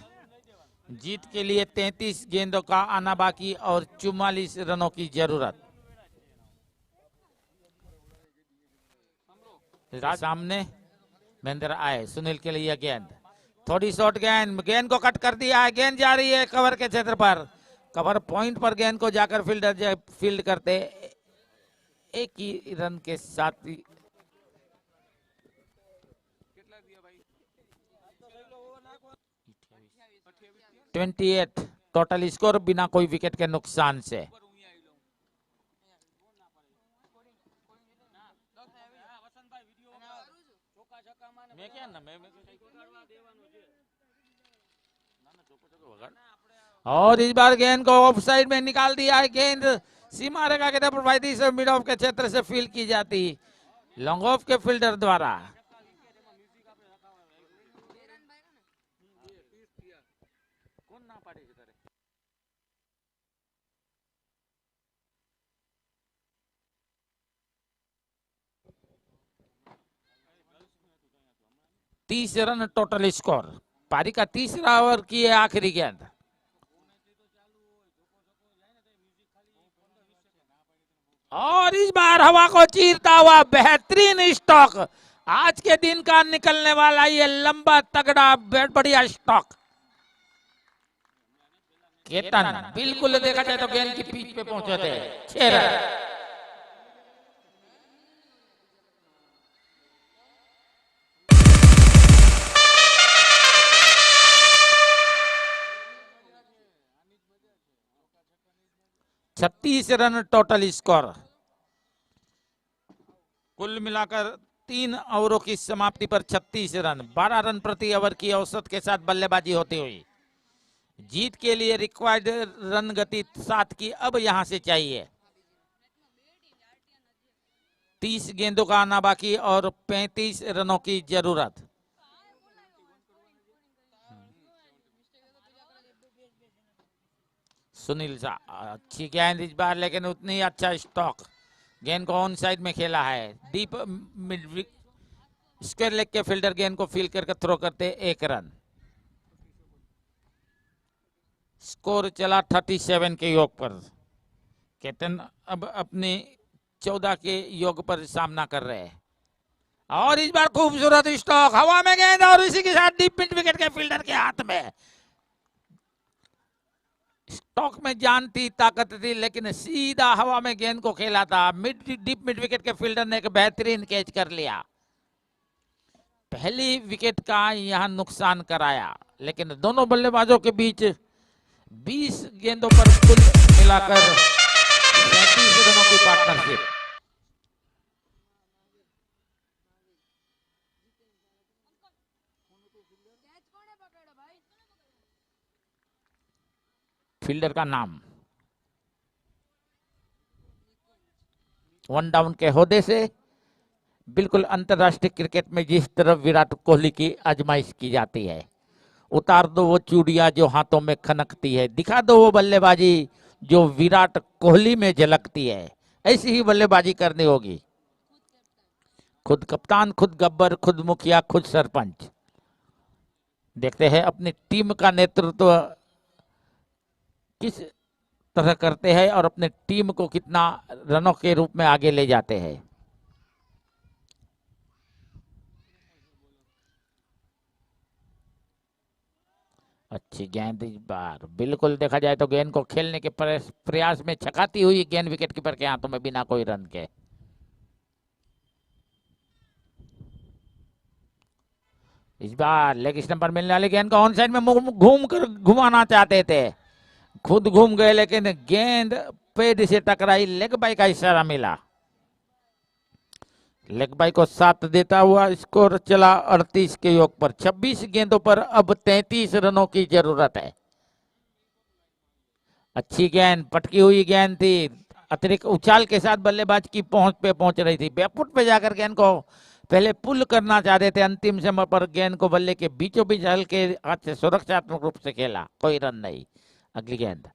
Speaker 2: जीत के लिए 33 गेंदों का आना बाकी और 44 रनों की जरूरत। सामने महेंद्र आए, सुनील के लिए गेंद, थोड़ी शॉर्ट गेंद, गेंद को कट कर दिया है, गेंद जा रही है कवर के क्षेत्र पर, कवर पॉइंट पर गेंद को जाकर फील्डर फील्ड करते 1 ही रन के साथ ही 28 टोटल स्कोर बिना कोई विकेट के नुकसान से। और इस बार गेंद को ऑफ साइड में निकाल दिया है, गेंद सीमा रेखा के तरफ से मिड ऑफ के क्षेत्र से फील्ड की जाती लॉन्ग ऑफ के फील्डर द्वारा। तीस रन टोटल स्कोर। पारी का तीसरा ओवर की है आखिरी गेंद। और इस बार हवा को चीरता हुआ बेहतरीन स्टॉक, आज के दिन का निकलने वाला ये लंबा तगड़ा बढ़िया स्टॉक। केतन बिल्कुल देखा जाए तो गेंद की पिच पे पहुंचे थे, 6 रन। छत्तीस रन टोटल स्कोर। कुल मिलाकर 3 ओवरों की समाप्ति पर 36 रन, 12 रन प्रति ओवर की औसत के साथ बल्लेबाजी होती हुई जीत के लिए रिक्वायर्ड रन गति 7 की अब यहां से चाहिए। 30 गेंदों का आना बाकी और 35 रनों की जरूरत। सुनील शाह अच्छी गेंद इस बार, लेकिन उतनी अच्छा स्टॉक। गेंद को ऑन साइड में खेला है, डीप मिड स्क्वायर लेग के फील्डर गेंद को फील करके थ्रो करते 1 रन। स्कोर चला 37 के योग पर। कैप्टन अब अपने 14 के योग पर सामना कर रहे हैं और इस बार खूबसूरत स्टॉक, हवा में गेंद और इसी के साथ डीप मिड विकेट के फील्डर के हाथ में। स्टॉक में जान थी, ताकत थी, लेकिन सीधा हवा में गेंद को खेला था। डीप मिड विकेट के फील्डर ने एक बेहतरीन कैच कर लिया। पहली विकेट का यहां नुकसान कराया, लेकिन दोनों बल्लेबाजों के बीच 20 गेंदों पर कुल मिलाकर 37 रनों की पार्टनरशिप। फील्डर का नाम 1 डाउन के होदे से बिल्कुल अंतरराष्ट्रीय क्रिकेट में जिस तरह विराट कोहली की आजमाइश की जाती है, उतार दो वो चूड़ियां जो हाथों में खनकती है, दिखा दो वो बल्लेबाजी जो विराट कोहली में झलकती है। ऐसी ही बल्लेबाजी करनी होगी। खुद कप्तान, खुद गब्बर, खुद मुखिया, खुद सरपंच। देखते हैं अपनी टीम का नेतृत्व किस तरह करते हैं और अपने टीम को कितना रनों के रूप में आगे ले जाते हैं। अच्छी गेंद इस बार, बिल्कुल देखा जाए तो गेंद को खेलने के प्रयास में छकाती हुई गेंद विकेट कीपर के हाथों में बिना कोई रन के। इस बार लेग स्टंप पर मिलने वाली गेंद को ऑन साइड में घूम कर घुमाना चाहते थे, खुद घूम गए, लेकिन गेंद पेड से टकराई। लेग बाई का इशारा मिला, लेग बाई को 7 देता हुआ स्कोर चला 38 के योग पर। 26 गेंदों पर अब 33 रनों की जरूरत है। अच्छी गेंद, पटकी हुई गेंद थी, अतिरिक्त उछाल के साथ बल्लेबाज की पहुंच पे पहुंच रही थी। बैकफुट पे जाकर गेंद को पहले पुल करना चाहते थे, अंतिम समय पर गेंद को बल्ले के बीचों बीच हल्के हाथ से सुरक्षात्मक रूप से खेला, कोई रन नहीं। अगली गेंद,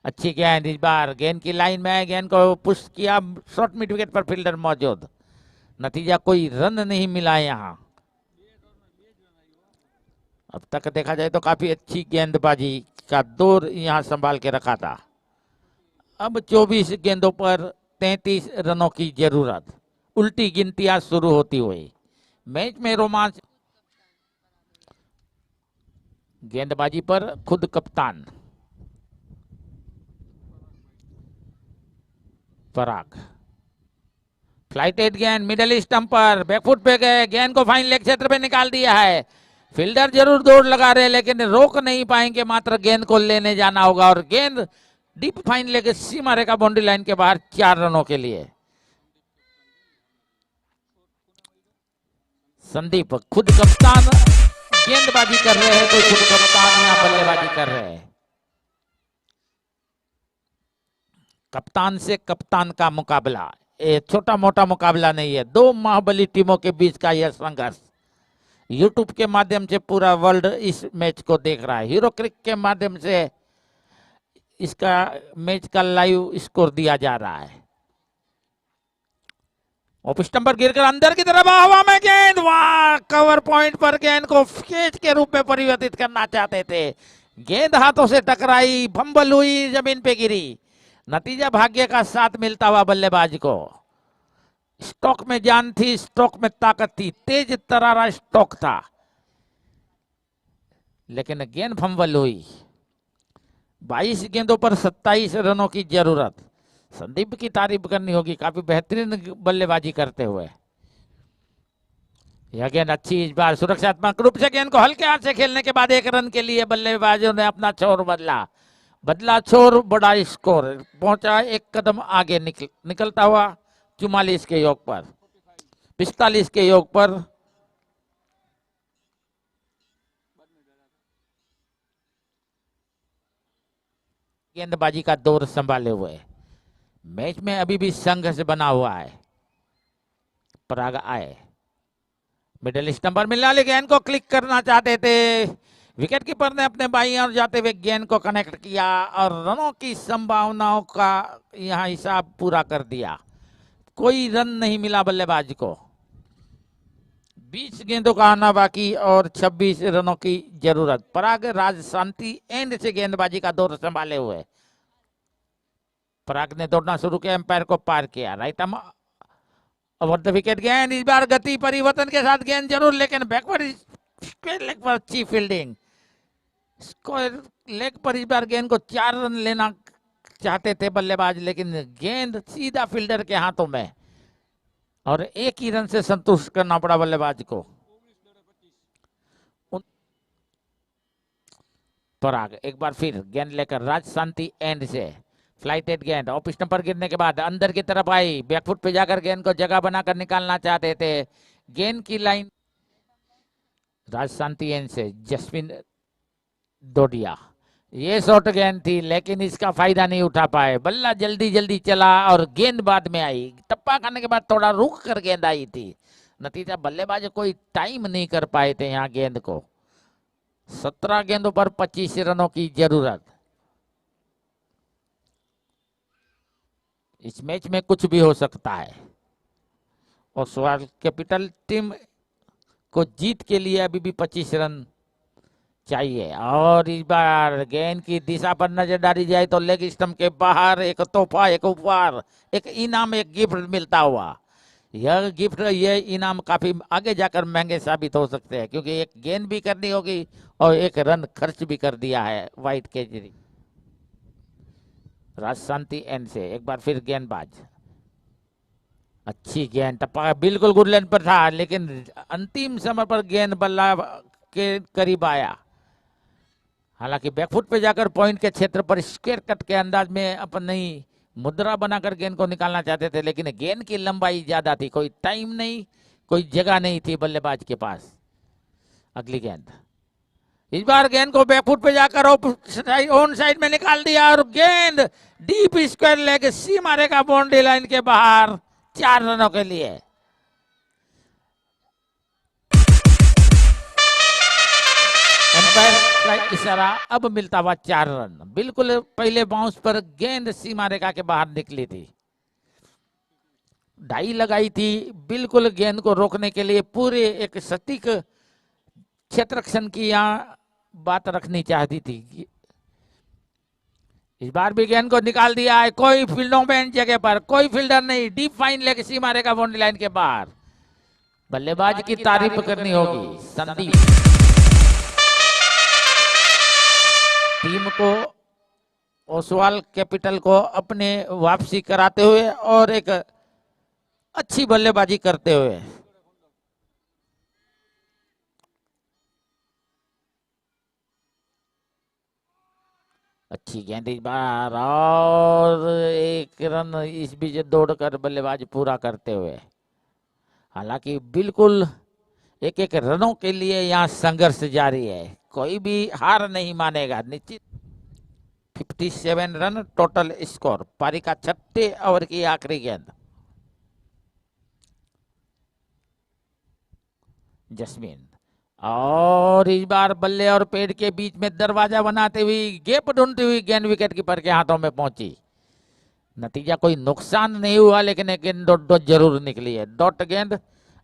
Speaker 2: अच्छी गेंद इस बार गेंद की लाइन में, गेंद को पुश किया, शॉर्ट मिड विकेट पर फील्डर मौजूद। नतीजा कोई रन नहीं मिला यहां। अब तक देखा जाए तो काफी अच्छी गेंदबाजी का दौर यहां संभाल के रखा था। अब 24 गेंदों पर 33 रनों की जरूरत। उल्टी गिनतियां शुरू होती हुई मैच में रोमांच। गेंदबाजी पर खुद कप्तान पराग। फ्लाइटेड गेंद मिडल स्टंप पर, बैकफुट पे गए, गेंद को फाइन लेग क्षेत्र पे निकाल दिया है। फील्डर जरूर दौड़ लगा रहे, लेकिन रोक नहीं पाएंगे, मात्र गेंद को लेने जाना होगा। और गेंद डीप फाइन लेग सीमा रेखा बाउंड्री लाइन के बाहर 4 रनों के लिए। संदीप खुद कप्तान गेंदबाजी कर रहे हैं, तो खुद कप्तान यहां बल्लेबाजी कर रहे हैं। कप्तान से कप्तान का मुकाबला, ये छोटा मोटा मुकाबला नहीं है। 2 महाबली टीमों के बीच का यह संघर्ष। यूट्यूब के माध्यम से पूरा वर्ल्ड इस मैच को देख रहा है। हीरो क्रिक के माध्यम से इसका मैच का लाइव स्कोर दिया जा रहा है। ऑफ स्टंप पर गिरकर अंदर की तरफ हवा में गेंद, वाह! कवर पॉइंट पर गेंद को कैच के रूप में परिवर्तित करना चाहते थे। गेंद हाथों से टकराई, फंबल हुई, जमीन पे गिरी। नतीजा भाग्य का साथ मिलता हुआ बल्लेबाज को। स्टॉक में जान थी, स्टॉक में ताकत थी, तेज तरारा स्टॉक था, लेकिन गेंद फंबल हुई। 22 गेंदों पर 27 रनों की जरूरत। संदीप की तारीफ करनी होगी, काफी बेहतरीन बल्लेबाजी करते हुए। यह गेंद अच्छी, इस बार सुरक्षात्मक रूप से गेंद को हल्के हाथ से खेलने के बाद 1 रन के लिए बल्लेबाजों ने अपना छोर बदला छोर, बड़ा स्कोर पहुंचा 1 कदम आगे निकलता हुआ 44 के योग पर। 45 के योग पर गेंदबाजी का दौर संभाले हुए मैच में अभी भी संघर्ष बना हुआ है। पराग आए, मिडिल स्टंप पर मिलने वाली गेंद को क्लिक करना चाहते थे, विकेट कीपर ने अपने बाईं ओर जाते हुए गेंद को कनेक्ट किया और रनों की संभावनाओं का यहां हिसाब पूरा कर दिया। कोई रन नहीं मिला बल्लेबाज को। 20 गेंदों का आना बाकी और 26 रनों की जरूरत। पराग राज शांति एंड से गेंदबाजी का दौर संभाले हुए। पराग ने दौड़ना शुरू किया, एम्पायर को पार किया, right arm over the wicket. गेंद इस बार गति परिवर्तन के साथ गेंद जरूर, लेकिन बैकवर्ड स्क्वायर लेग पर अच्छी फील्डिंग। स्क्वायर लेग पर इस बार गेंद को 4 रन लेना चाहते थे बल्लेबाज, लेकिन गेंद सीधा फील्डर के हाथों में और 1 ही रन से संतुष्ट करना पड़ा बल्लेबाज को। पराग एक बार फिर गेंद लेकर राज शांति एंड से फ्लाइटेड गेंद ऑफ स्टंप पर गिरने के बाद अंदर की तरफ आई, बैकफुट पे जाकर गेंद को जगह बनाकर निकालना चाहते थे। गेंद की लाइन राज शांति एंड से जसविन डोडिया, ये शॉर्ट गेंद थी लेकिन इसका फायदा नहीं उठा पाए। बल्ला जल्दी जल्दी चला और गेंद बाद में आई। टप्पा खाने के बाद थोड़ा रुक कर गेंद आई थी। नतीजा बल्लेबाज कोई टाइम नहीं कर पाए थे यहाँ गेंद को। 17 गेंदों पर 25 रनों की जरूरत। इस मैच में कुछ भी हो सकता है और सवाल कैपिटल टीम को जीत के लिए अभी भी 25 रन चाहिए। और इस बार गेंद की दिशा पर नजर डाली जाए तो लेग स्टंप के बाहर एक तोहफा, एक उपहार, एक इनाम, एक गिफ्ट मिलता हुआ। यह गिफ्ट, यह इनाम काफी आगे जाकर महंगे साबित हो सकते हैं, क्योंकि एक गेंद भी करनी होगी और एक रन खर्च भी कर दिया है व्हाइट के जरिए। राज शांति एंड से एक बार फिर गेंदबाज, अच्छी गेंद, टप्पा बिल्कुल गुड लेंथ पर था, लेकिन अंतिम समय पर गेंद बल्ला के करीब आया। हालांकि बैकफुट पे जाकर पॉइंट के क्षेत्र पर स्क्वायर कट के अंदाज में अपनी मुद्रा बनाकर गेंद को निकालना चाहते थे, लेकिन गेंद की लंबाई ज्यादा थी, कोई टाइम नहीं, कोई जगह नहीं थी बल्लेबाज के पास। अगली गेंद, इस बार गेंद को बैकफुट पे जाकर ऑन साइड में निकाल दिया और गेंद डीप स्क्वायर लेग सीमा रेखा बाउंड्री लाइन के बाहर 4 रनों के लिए। एम्पायर का इशारा, अब मिलता हुआ 4 रन। बिल्कुल पहले बाउंस पर गेंद सीमा रेखा के बाहर निकली थी, ढाई लगाई थी, बिल्कुल गेंद को रोकने के लिए पूरे एक सटीक क्षेत्ररक्षण की यहाँ बात रखनी चाहती थी। इस बार भी गेंद को निकाल दिया है, कोई फील्डों में जगह पर कोई फील्डर नहीं, डीप फाइन लेग सीमा रेखा बाउंड्री लाइन के बाहर। बल्लेबाज की तारीफ करनी होगी संदीप। टीम को ओसवाल कैपिटल को अपने वापसी कराते हुए और एक अच्छी बल्लेबाजी करते हुए। अच्छी गेंद इस बार और 1 रन इस बीच दौड़कर बल्लेबाज पूरा करते हुए। हालांकि बिल्कुल एक एक रनों के लिए यहाँ संघर्ष जारी है, कोई भी हार नहीं मानेगा निश्चित। 57 रन टोटल स्कोर। पारी का 6ठे ओवर की आखिरी गेंद। जस्मीन, और इस बार बल्ले और पेड़ के बीच में दरवाजा बनाते हुए गैप ढूंढती हुई गेंद विकेट कीपर के हाथों में पहुंची। नतीजा कोई नुकसान नहीं हुआ, लेकिन एक गेंद डॉट जरूर निकली है, डॉट गेंद।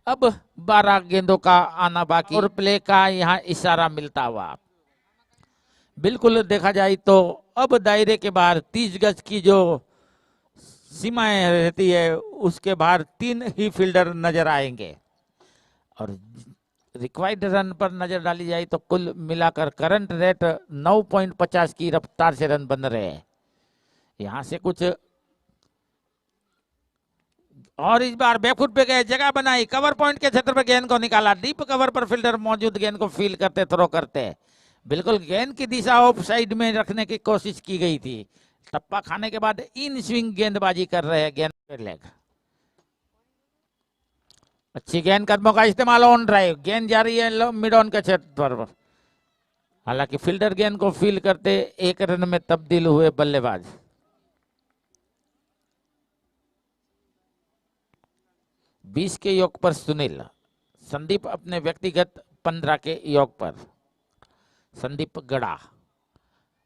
Speaker 2: अब 12 गेंदों का आना बाकी और प्ले का यहाँ इशारा मिलता हुआ। बिल्कुल देखा जाए तो अब दायरे के बाहर 30 गज की जो सीमाएं रहती है उसके बाहर 3 ही फील्डर नजर आएंगे। और रिक्वायर्ड रन पर नजर डाली जाए तो कुल मिलाकर करंट रेट 9.50 की रफ्तार से रन बन रहे हैं। यहां से कुछ और इस बार बैकफुट पे गए, जगह बनाई, कवर पॉइंट के क्षेत्र पर गेंद को निकाला, डीप कवर पर फील्डर मौजूद, गेंद को फील करते, थ्रो करते। बिल्कुल गेंद की दिशा ऑफ साइड में रखने की कोशिश की गई थी। टप्पा खाने के बाद इन स्विंग गेंदबाजी कर रहे हैं गेंद लेग। अच्छी गेंद, कदमों का इस्तेमाल, ऑन ड्राइव, गेंद जा रही है मिड ऑन के क्षेत्र पर। हालांकि फील्डर गेंद को फील करते 1 रन में तब्दील हुए बल्लेबाज। बीस के योग पर सुनील, संदीप अपने व्यक्तिगत 15 के योग पर। संदीप गड़ा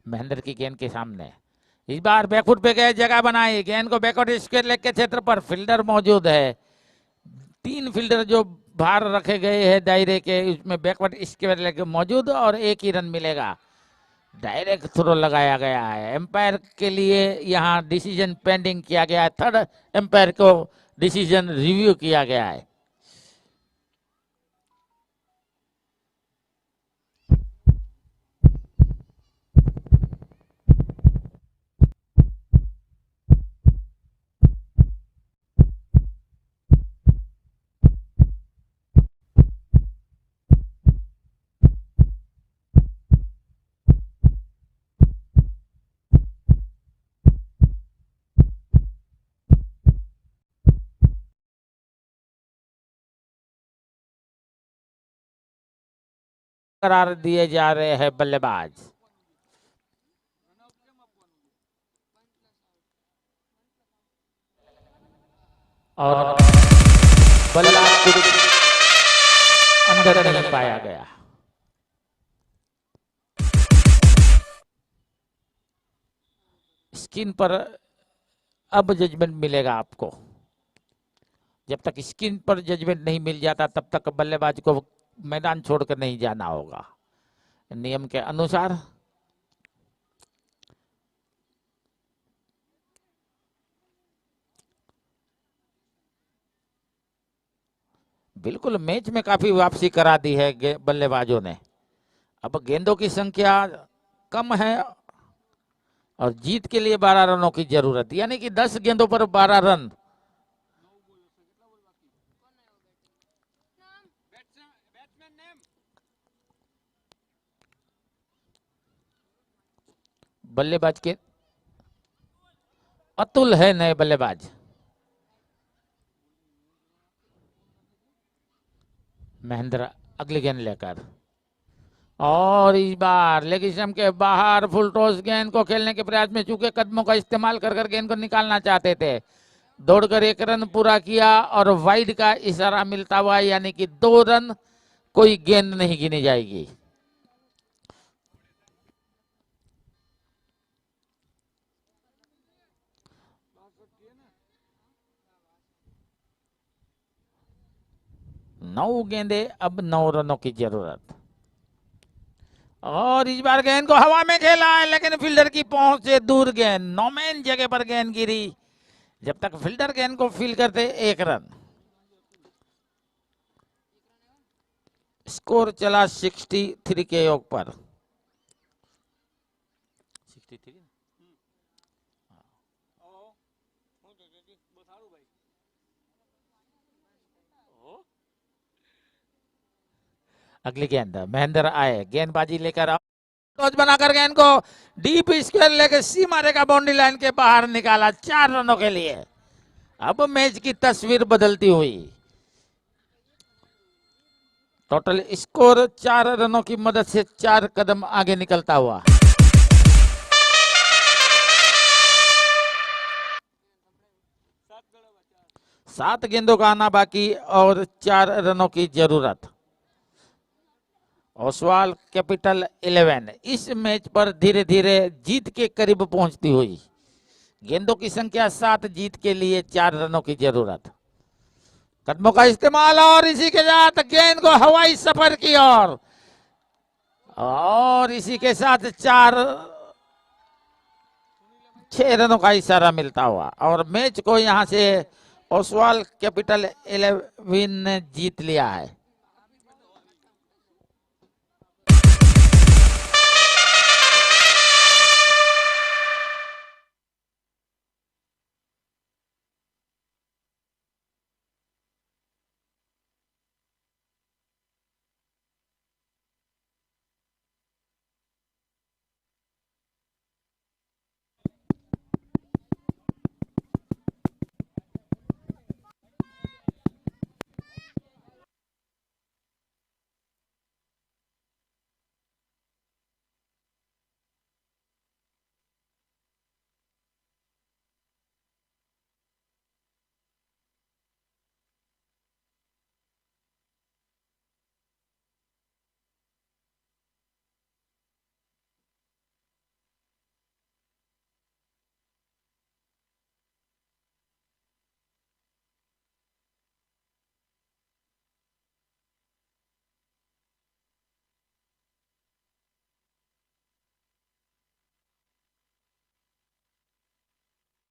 Speaker 2: महेंद्र की गेंद के सामने, इस बार बैकफुट पे गए, जगह बनाई, गेंद को बैकवर्ड स्क्वायर लेग के क्षेत्र पर, फील्डर मौजूद है। 3 फील्डर जो बाहर रखे गए हैं दायरे के, उसमें बैकवर्ड स्क्वायर लेग मौजूद और 1 ही रन मिलेगा। डायरेक्ट थ्रो लगाया गया है। एम्पायर के लिए यहाँ डिसीजन पेंडिंग किया गया है, थर्ड एम्पायर को डिसीजन रिव्यू किया गया है। करार दिए जा रहे हैं बल्लेबाज। और बल्ला अंदर नहीं पाया गया। स्क्रीन पर अब जजमेंट मिलेगा आपको। जब तक स्क्रीन पर जजमेंट नहीं मिल जाता तब तक बल्लेबाज को मैदान छोड़कर नहीं जाना होगा नियम के अनुसार। बिल्कुल मैच में काफी वापसी करा दी है बल्लेबाजों ने। अब गेंदों की संख्या कम है और जीत के लिए 12 रनों की जरूरत, यानी कि 10 गेंदों पर 12 रन। बल्लेबाज के अतुल है नए बल्लेबाज। महेंद्र अगली गेंद लेकर, और इस बार लेग स्टंप के बाहर फुल टॉस गेंद को खेलने के प्रयास में चूंकि कदमों का इस्तेमाल कर गेंद को निकालना चाहते थे, दौड़कर 1 रन पूरा किया और वाइड का इशारा मिलता हुआ, यानी कि 2 रन, कोई गेंद नहीं गिनी जाएगी। नौ गेंदे, अब 9 रनों की जरूरत। और इस बार गेंद को हवा में खेला है, लेकिन फील्डर की पहुंच से दूर गेंद, नौमैन जगह पर गेंद गिरी। जब तक फील्डर गेंद को फील करते 1 रन। स्कोर चला 63 के योग पर। 63 अगली गेंद, महेंद्र आए, गेंदबाजी लेकर टॉस बनाकर गेंद को डीप स्क्वायर लेकर सीमा रेखा बाउंड्री लाइन के बाहर निकाला 4 रनों के लिए। अब मैच की तस्वीर बदलती हुई। टोटल स्कोर 4 रनों की मदद से 4 कदम आगे निकलता हुआ। सात गेंदों का आना बाकी और 4 रनों की जरूरत। ओसवाल कैपिटल 11 इस मैच पर धीरे धीरे जीत के करीब पहुंचती हुई। गेंदों की संख्या 7, जीत के लिए 4 रनों की जरूरत। कदमों का इस्तेमाल और इसी के साथ गेंद को हवाई सफर की और इसी के साथ 6 रनों का इशारा मिलता हुआ और मैच को यहां से ओसवाल कैपिटल 11 ने जीत लिया है।